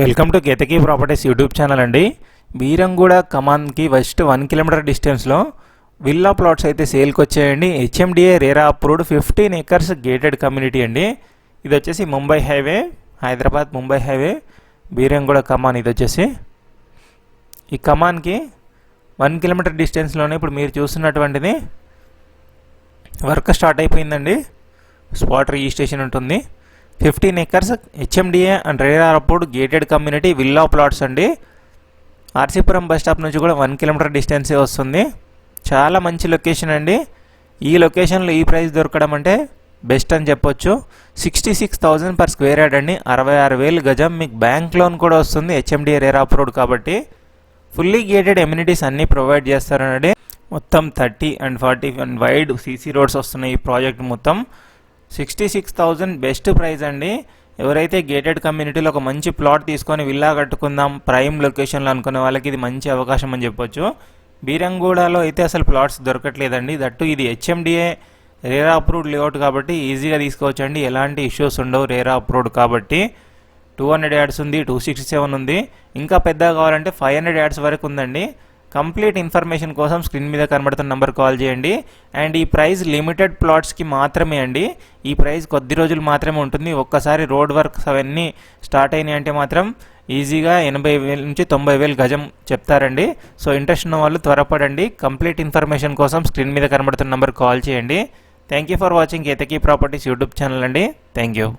Welcome to Ketaki properties YouTube channel అండి. Beeramguda కమాన్కి west 1 kilometre డిస్టెన్స్లో villa plots అయితే సేల్కి వచ్చాయండి. HMDA RERA approved 15 acres gated community అండి. ఇది వచ్చేసి ముంబై హైవే, హైదరాబాద్ ముంబై హైవే, బీరంగూడ కమాన్. ఇది వచ్చేసి ఈ కమాన్కి 1 కిలోమీటర్ డిస్టెన్స్లోనే ఇప్పుడు మీరు చూస్తున్నటువంటిది వర్క్ స్టార్ట్ అయిపోయిందండి. స్పాట్ రిజిస్ట్రేషన్ ఉంటుంది. 15 acres HMDA and RERA approved gated community villa plots అండి. ఆర్సీపురం బస్ స్టాప్ నుంచి కూడా 1 కిలోమీటర్ డిస్టెన్సే వస్తుంది. చాలా మంచి లొకేషన్ అండి. ఈ లొకేషన్లో ఈ ప్రైస్ దొరకడం అంటే బెస్ట్ అని చెప్పొచ్చు. 66,000 పర్ స్క్వేర్ యార్డ్ అండి. 66,000 గజం. మీకు బ్యాంక్ లోన్ కూడా వస్తుంది హెచ్ఎండిఏ రేరా అప్రూవ్డ్ కాబట్టి. ఫుల్లీ గేటెడ్ ఎమ్యూనిటీస్ అన్నీ ప్రొవైడ్ చేస్తారండి. మొత్తం 30 and 40 and wide CC roads వస్తున్నాయి. ఈ ప్రాజెక్ట్ మొత్తం 66,000 బెస్ట్ ప్రైస్ అండి. ఎవరైతే గేటెడ్ కమ్యూనిటీలో ఒక మంచి ప్లాట్ తీసుకొని విల్లా కట్టుకుందాం ప్రైమ్ లొకేషన్లో అనుకునే వాళ్ళకి ఇది మంచి అవకాశం అని చెప్పొచ్చు. బీరంగూడలో అయితే అసలు ప్లాట్స్ దొరకట్లేదండి. దట్టు ఇది హెచ్ఎండిఏ రేరా అప్రూవ్డ్ లేఅవుట్ కాబట్టి ఈజీగా తీసుకోవచ్చండి. ఎలాంటి ఇష్యూస్ ఉండవు. రేరా అప్రూవ్డ్ కాబట్టి 200 యార్డ్స్ ఉంది, 267 ఉంది. ఇంకా పెద్దగా కావాలంటే 500 యార్డ్స్ వరకు ఉందండి. కంప్లీట్ ఇన్ఫర్మేషన్ కోసం స్క్రీన్ మీద కనబడుతున్న నెంబర్ కాల్ చేయండి. అండ్ ఈ ప్రైస్ లిమిటెడ్ ప్లాట్స్కి మాత్రమే అండి. ఈ ప్రైస్ కొద్ది రోజులు మాత్రమే ఉంటుంది. ఒక్కసారి రోడ్ వర్క్స్ అవన్నీ స్టార్ట్ అయినాయి అంటే మాత్రం ఈజీగా 80,000 నుంచి 90,000 గజం చెప్తారండి. సో ఇంట్రెస్ట్ ఉన్న వాళ్ళు త్వరపడండి. కంప్లీట్ ఇన్ఫర్మేషన్ కోసం స్క్రీన్ మీద కనబడుతున్న నెంబర్ కాల్ చేయండి. Thank you for watching Ketaki properties YouTube channel అండి. Thank you.